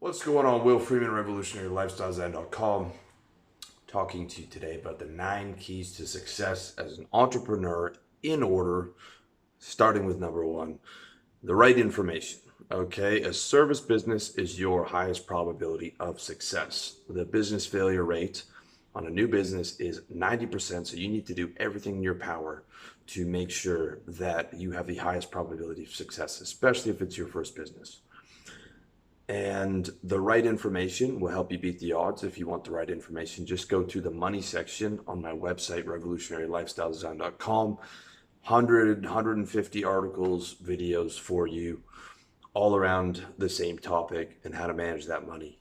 What's going on? Will Freeman, RevolutionaryLifestyleZen.com, talking to you today about the 9 keys to success as an entrepreneur in order, starting with number one, the right information. Okay, a service business is your highest probability of success. The business failure rate on a new business is 90%, so you need to do everything in your power to make sure that you have the highest probability of success, especially if it's your first business. And the right information will help you beat the odds. If you want the right information, just go to the money section on my website, revolutionarylifestyledesign.com. 150 articles, videos for you all around the same topic and how to manage that money.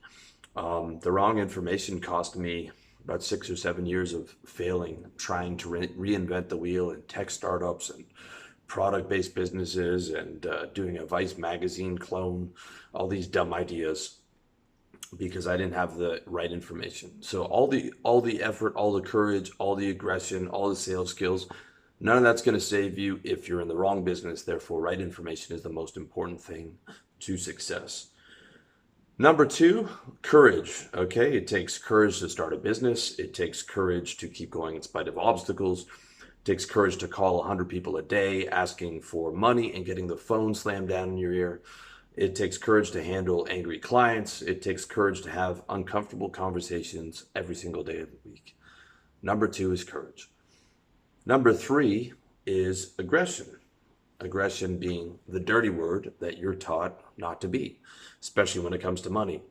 The wrong information cost me about 6 or 7 years of failing, trying to reinvent the wheel in tech startups and product-based businesses and doing a Vice magazine clone, all these dumb ideas because I didn't have the right information. So all the effort, all the courage, all the aggression, all the sales skills, none of that's going to save you if you're in the wrong business. Therefore, right information is the most important thing to success. Number two, courage. Okay, it takes courage to start a business. It takes courage to keep going in spite of obstacles. It takes courage to call 100 people a day asking for money and getting the phone slammed down in your ear. It takes courage to handle angry clients. It takes courage to have uncomfortable conversations every single day of the week. Number two is courage. Number three is aggression. Aggression being the dirty word that you're taught not to be, especially when it comes to money.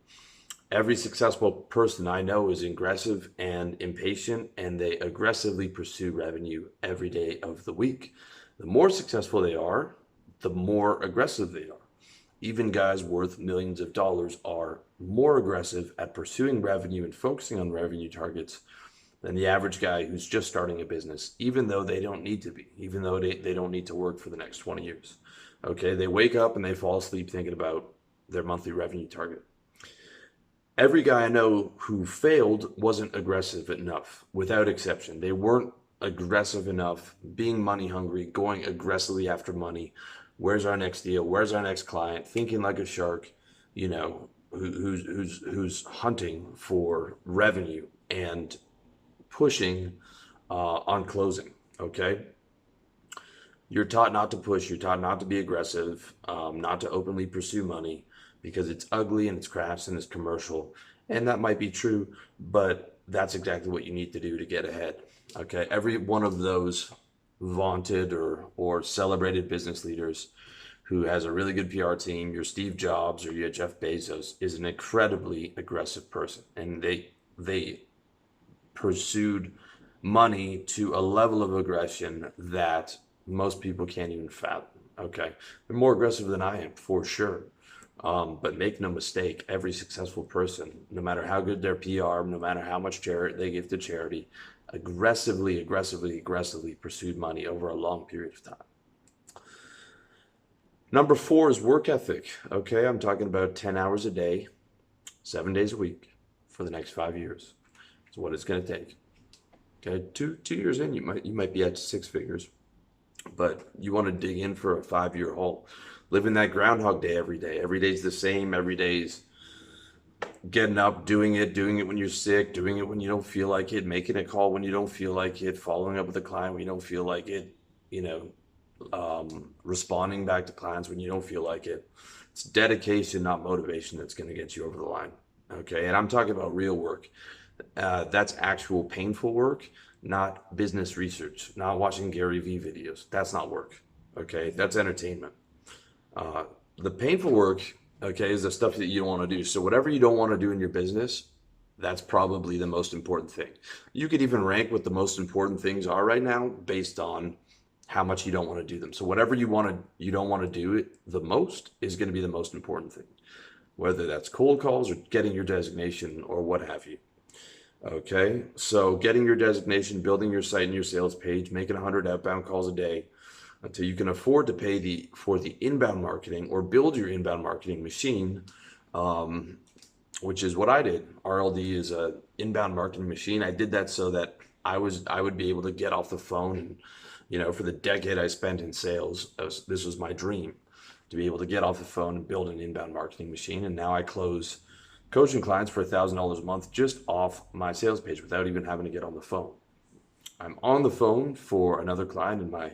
Every successful person I know is aggressive and impatient, and they aggressively pursue revenue every day of the week. The more successful they are, the more aggressive they are. Even guys worth millions of dollars are more aggressive at pursuing revenue and focusing on revenue targets than the average guy who's just starting a business, even though they don't need to be, even though they don't need to work for the next 20 years. Okay, they wake up and they fall asleep thinking about their monthly revenue target. Every guy I know who failed wasn't aggressive enough, without exception. They weren't aggressive enough, being money hungry, going aggressively after money. Where's our next deal? Where's our next client? Thinking like a shark, who's hunting for revenue and pushing on closing. Okay, you're taught not to push. You're taught not to be aggressive, not to openly pursue money because it's ugly and it's crass and it's commercial. And that might be true, but that's exactly what you need to do to get ahead. Okay, every one of those vaunted or celebrated business leaders who has a really good PR team, your Steve Jobs or your Jeff Bezos, is an incredibly aggressive person, and they pursued money to a level of aggression that most people can't even fathom. Okay, they're more aggressive than I am for sure. But make no mistake, every successful person, no matter how good their PR, no matter how much charity they give to charity, aggressively pursued money over a long period of time. Number four is work ethic. Okay, I'm talking about 10 hours a day, 7 days a week for the next 5 years. That's what it's going to take. Okay, two years in, you might be at 6 figures, but you want to dig in for a 5 year haul. Living that Groundhog Day every day. Every day's the same. Every day's getting up, doing it when you're sick, doing it when you don't feel like it, making a call when you don't feel like it, following up with a client when you don't feel like it, responding back to clients when you don't feel like it. It's dedication, not motivation, that's going to get you over the line. Okay, and I'm talking about real work. That's actual painful work, not business research, not watching Gary Vee videos. That's not work. Okay, that's entertainment. The painful work, okay, is the stuff that you don't want to do. So whatever you don't want to do in your business, that's probably the most important thing. You could even rank what the most important things are right now based on how much you don't want to do them. So whatever you don't want to do the most is going to be the most important thing, whether that's cold calls or getting your designation or what have you. Okay, so getting your designation, building your site and your sales page, making 100 outbound calls a day until you can afford to pay for the inbound marketing or build your inbound marketing machine, which is what I did. RLD is a inbound marketing machine. I did that so that I would be able to get off the phone and, for the decade I spent in sales, this was my dream. to be able to get off the phone and build an inbound marketing machine. And now I close coaching clients for $1,000 a month just off my sales page without even having to get on the phone. I'm on the phone for another client in my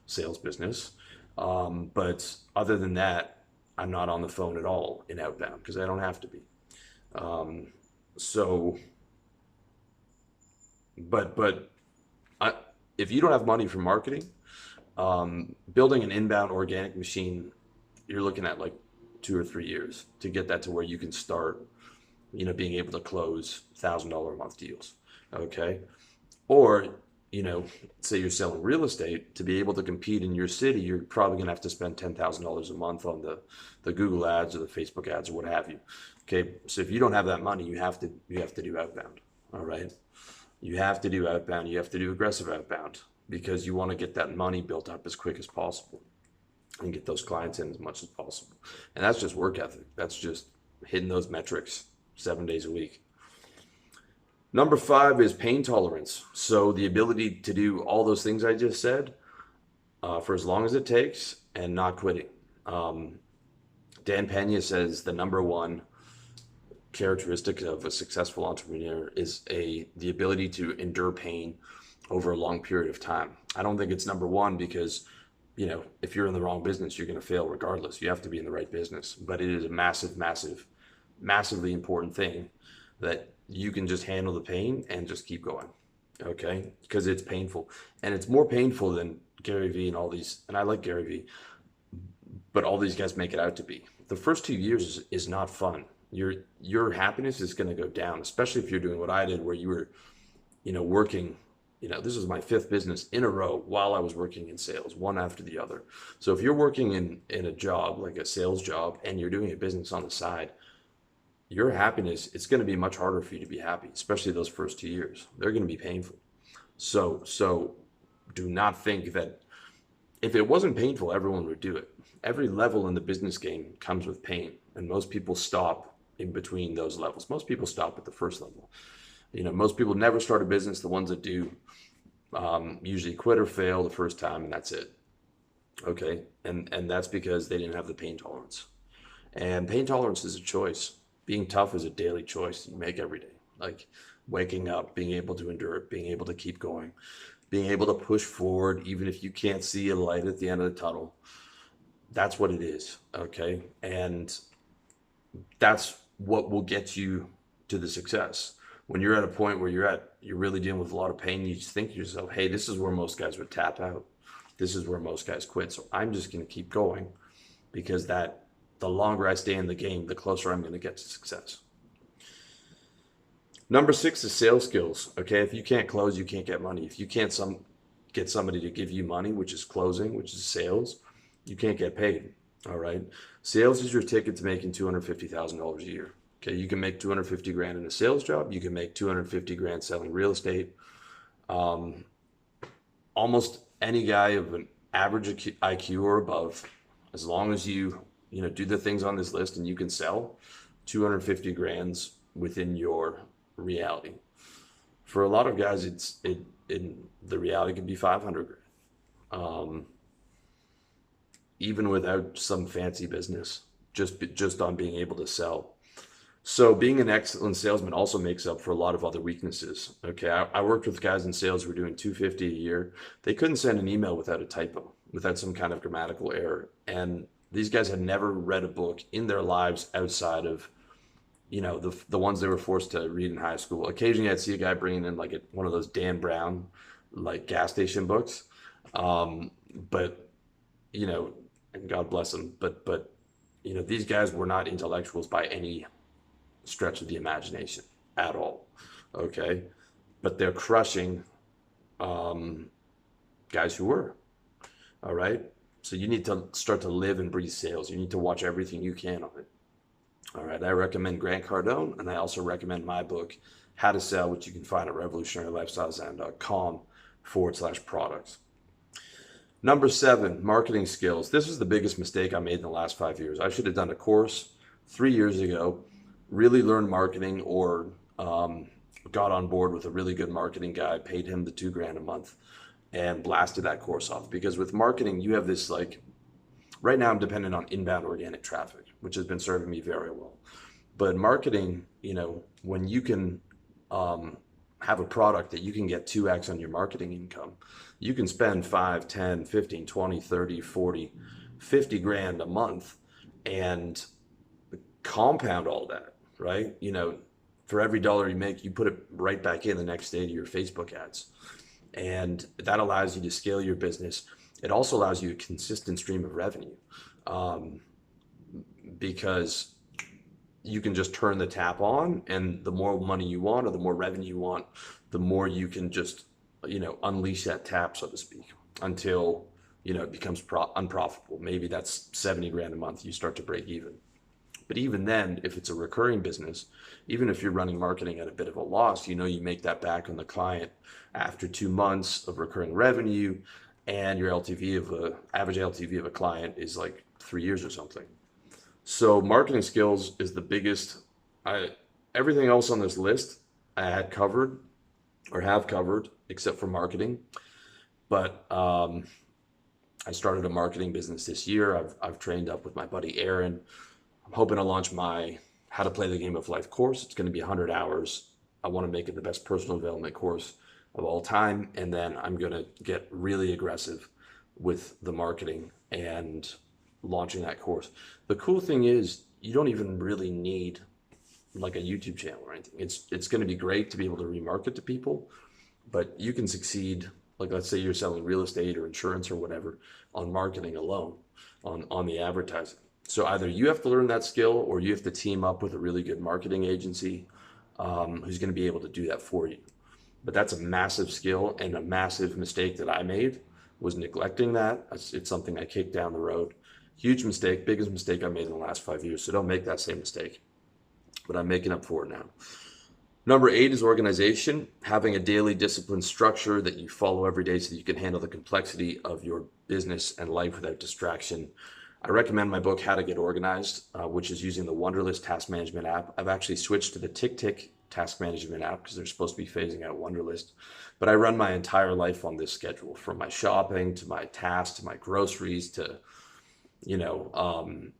sales business. But other than that, I'm not on the phone at all in outbound because I don't have to be. Um, so, but if you don't have money for marketing, building an inbound organic machine, you're looking at like 2 or 3 years to get that to where you can start, being able to close $1,000 a month deals. Okay. Or, say you're selling real estate, to be able to compete in your city, you're probably going to have to spend $10,000 a month on the Google ads or the Facebook ads or what have you. Okay. So if you don't have that money, you have to do outbound. All right. You have to do outbound. You have to do aggressive outbound because you want to get that money built up as quick as possible and get those clients in as much as possible. And that's just work ethic. That's just hitting those metrics 7 days a week. Number 5 is pain tolerance. So the ability to do all those things I just said for as long as it takes and not quitting. Dan Pena says the number one characteristic of a successful entrepreneur is the ability to endure pain over a long period of time. I don't think it's number one because, if you're in the wrong business, you're going to fail regardless. You have to be in the right business. But it is a massively important thing that you can just handle the pain and just keep going. Okay? Because it's painful. And it's more painful than Gary Vee and all these, and I like Gary Vee, but all these guys make it out to be. The first 2 years is not fun. Your happiness is going to go down, especially if you're doing what I did, where you were, working. This was my 5th business in a row while I was working in sales, one after the other. So if you're working in a job, like a sales job, and you're doing a business on the side, your happiness, it's going to be much harder for you to be happy, especially those first 2 years. They're going to be painful. So do not think that if it wasn't painful, everyone would do it. Every level in the business game comes with pain, and most people stop in between those levels. Most people stop at the first level. Most people never start a business. The ones that do usually quit or fail the first time, and that's it. Okay, and that's because they didn't have the pain tolerance. And pain tolerance is a choice. Being tough is a daily choice you make every day. Like waking up, being able to endure it, being able to keep going, being able to push forward even if you can't see a light at the end of the tunnel. That's what it is. Okay, and that's what will get you to the success. When you're at a point where you're really dealing with a lot of pain, you just think to yourself, hey, this is where most guys would tap out. This is where most guys quit. So I'm just going to keep going because the longer I stay in the game, the closer I'm going to get to success. Number 6 is sales skills. Okay, if you can't close, you can't get money. If you can't get somebody to give you money, which is closing, which is sales, you can't get paid. All right, sales is your ticket to making $250,000 a year. Okay, you can make 250 grand in a sales job. You can make 250 grand selling real estate. Almost any guy of an average IQ or above, as long as you do the things on this list and you can sell 250 grand's within your reality. For a lot of guys, the reality can be 500 grand. Even without some fancy business, just on being able to sell. So being an excellent salesman also makes up for a lot of other weaknesses. Okay, I worked with guys in sales who were doing 250 a year. They couldn't send an email without a typo, without some kind of grammatical error. And these guys had never read a book in their lives outside of, the ones they were forced to read in high school. Occasionally I'd see a guy bringing in like one of those Dan Brown, like gas station books. But, and God bless them, but these guys were not intellectuals by any stretch of the imagination at all. Okay, but they're crushing guys who were. All right, so you need to start to live and breathe sales. You need to watch everything you can on it. All right, I recommend Grant Cardone, and I also recommend my book, How to Sell, which you can find at revolutionarylifestyledesign.com/products. Number 7, marketing skills. This is the biggest mistake I made in the last 5 years. I should have done a course 3 years ago, really learned marketing, or got on board with a really good marketing guy, paid him the $2,000 a month, and blasted that course off. Because with marketing, you have this Right now I'm dependent on inbound organic traffic, which has been serving me very well. But marketing, when you can have a product that you can get 2x on your marketing income, you can spend 5, 10, 15, 20, 30, 40, 50 grand a month and compound all that, right? For every dollar you make, you put it right back in the next day to your Facebook ads. And that allows you to scale your business. It also allows you a consistent stream of revenue, um, because you can just turn the tap on, and the more money you want or the more revenue you want, the more you can just, unleash that tap, so to speak, until, it becomes unprofitable. Maybe that's 70 grand a month. You start to break even. But even then, if it's a recurring business, even if you're running marketing at a bit of a loss, you make that back on the client after 2 months of recurring revenue, and your average LTV of a client is like 3 years or something. So marketing skills is the biggest. Everything else on this list I had covered or have covered except for marketing. But I started a marketing business this year. I've trained up with my buddy Aaron. I'm hoping to launch my How to Play the Game of Life course. It's going to be 100 hours. I want to make it the best personal development course of all time. And then I'm going to get really aggressive with the marketing and launching that course. The cool thing is you don't even really need like a YouTube channel or anything. It's going to be great to be able to remarket to people, but you can succeed. Like, let's say you're selling real estate or insurance or whatever on marketing alone, on the advertising. So either you have to learn that skill or you have to team up with a really good marketing agency, who's going to be able to do that for you. But that's a massive skill, and a massive mistake that I made was neglecting that. It's something I kicked down the road. Huge mistake, biggest mistake I made in the last 5 years. So don't make that same mistake. But I'm making up for it now. Number 8 is organization, having a daily discipline structure that you follow every day so that you can handle the complexity of your business and life without distraction. I recommend my book, How to Get Organized, which is using the Wunderlist task management app. I've actually switched to the TickTick task management app because they're supposed to be phasing out Wunderlist. But I run my entire life on this schedule, from my shopping to my tasks to my groceries to, when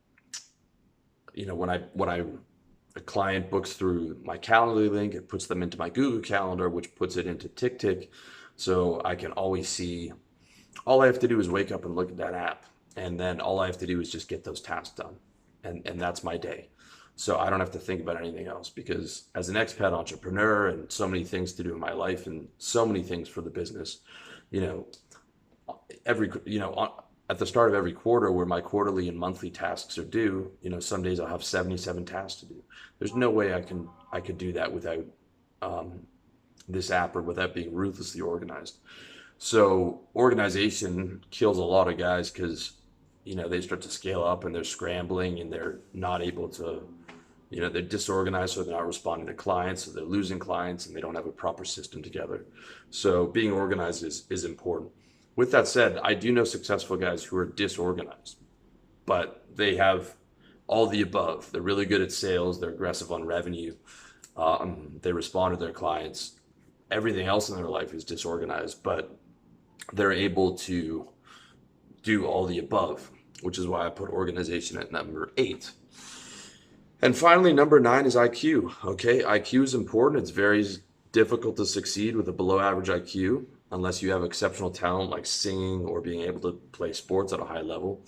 a client books through my Calendly link, it puts them into my Google Calendar, which puts it into TickTick. So I can always see, all I have to do is wake up and look at that app. And then all I have to do is just get those tasks done. And that's my day. So I don't have to think about anything else, because as an expat entrepreneur and so many things to do in my life and so many things for the business, you know, at the start of every quarter where my quarterly and monthly tasks are due, some days I'll have 77 tasks to do. There's no way I could do that without this app or without being ruthlessly organized. So organization kills a lot of guys because, they start to scale up and they're scrambling and they're not able to, they're disorganized, so they're not responding to clients, so they're losing clients and they don't have a proper system together. So being organized is important. With that said, I do know successful guys who are disorganized, but they have all the above. They're really good at sales. They're aggressive on revenue. They respond to their clients. Everything else in their life is disorganized, but they're able to do all the above, which is why I put organization at number 8. And finally, number 9 is IQ. Okay, IQ is important. It's very difficult to succeed with a below average IQ unless you have exceptional talent like singing or being able to play sports at a high level.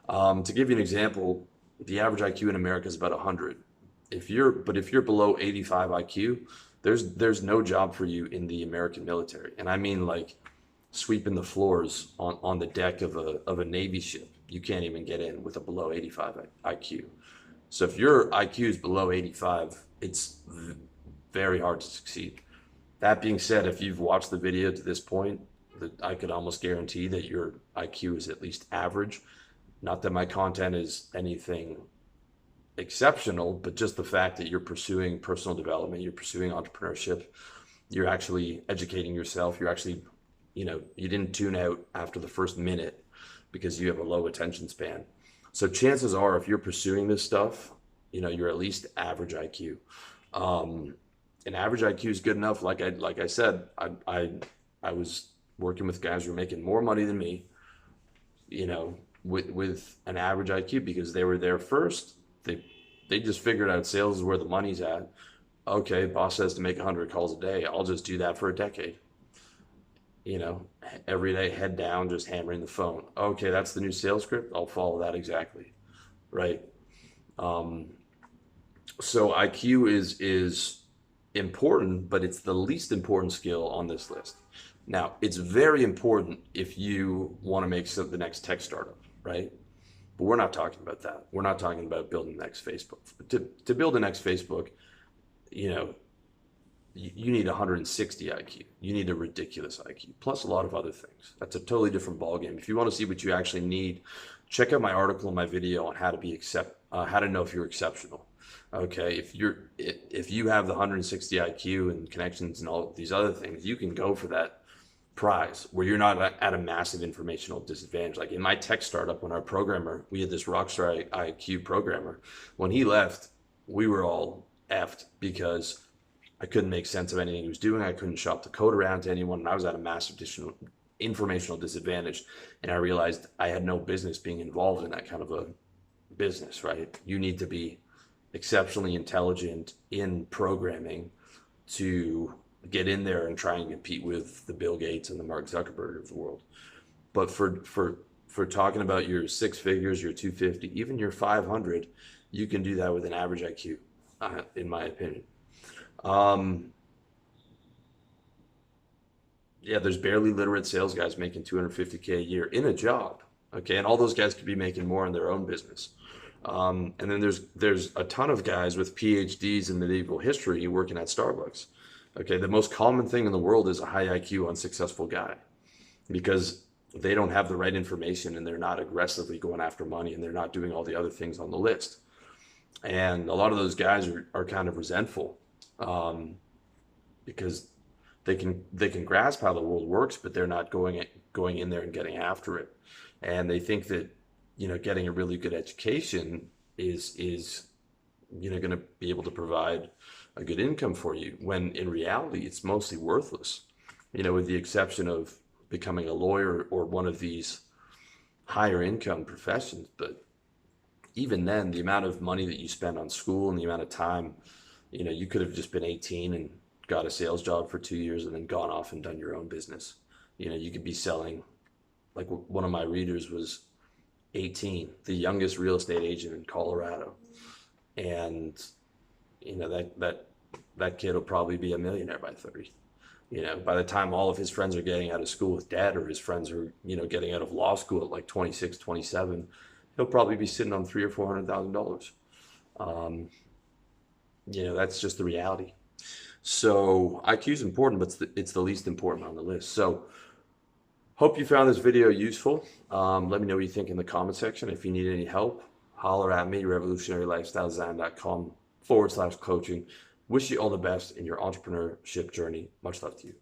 To give you an example, the average IQ in America is about 100. If you're below 85 IQ, there's no job for you in the American military. And I mean like sweeping the floors on the deck of a Navy ship. You can't even get in with a below 85 IQ. So if your IQ is below 85, it's very hard to succeed. That being said, if you've watched the video to this point, I could almost guarantee that your IQ is at least average. Not that my content is anything exceptional, but just the fact that you're pursuing personal development, you're pursuing entrepreneurship, you're actually educating yourself, you're actually, you didn't tune out after the first minute because you have a low attention span. So chances are, if you're pursuing this stuff, you're at least average IQ. An average IQ is good enough. Like I said, I was working with guys who were making more money than me, with an average IQ because they were there first. They just figured out sales is where the money's at. Okay, boss says to make 100 calls a day. I'll just do that for a decade. You know, every day, head down, just hammering the phone. Okay, that's the new sales script. I'll follow that exactly, right? Um, so IQ is important, but it's the least important skill on this list. Now, it's very important if you want to make the next tech startup, right? But we're not talking about that. We're not talking about building the next Facebook. To build the next Facebook, you know, you need 160 IQ. You need a ridiculous IQ, plus a lot of other things. That's a totally different ballgame. If you want to see what you actually need, check out my article and my video on how to how to know if you're exceptional. Okay, if you have the 160 IQ and connections and all these other things, you can go for that prize where you're not at a massive informational disadvantage. Like in my tech startup, when our programmer, we had this rockstar IQ programmer, when he left, we were all effed because I couldn't make sense of anything he was doing. I couldn't shop the code around to anyone, and I was at a massive additional informational disadvantage. And I realized I had no business being involved in that kind of a business, right? You need to be exceptionally intelligent in programming to get in there and try and compete with the Bill Gates and the Mark Zuckerberg of the world. But for talking about your six figures, your 250, even your 500, you can do that with an average IQ, in my opinion. Um, yeah, there's barely literate sales guys making 250K a year in a job. Okay, and all those guys could be making more in their own business. And then there's a ton of guys with PhDs in medieval history working at Starbucks. Okay, the most common thing in the world is a high IQ unsuccessful guy because they don't have the right information and they're not aggressively going after money and they're not doing all the other things on the list. And a lot of those guys are kind of resentful because they can grasp how the world works, but they're not going in there and getting after it. And they think that, getting a really good education is going to be able to provide a good income for you, when in reality it's mostly worthless, with the exception of becoming a lawyer or one of these higher income professions. But even then, the amount of money that you spend on school and the amount of time, you could have just been 18 and got a sales job for 2 years and then gone off and done your own business. You could be selling, like one of my readers was 18, the youngest real estate agent in Colorado. And, that kid will probably be a millionaire by 30. By the time all of his friends are getting out of school with debt, or his friends are, getting out of law school at like 26, 27, he'll probably be sitting on $300,000 or $400,000. That's just the reality. So IQ is important, but it's the least important on the list. So hope you found this video useful. Let me know what you think in the comment section. If you need any help, holler at me, revolutionarylifestyledesign.com/coaching. Wish you all the best in your entrepreneurship journey. Much love to you.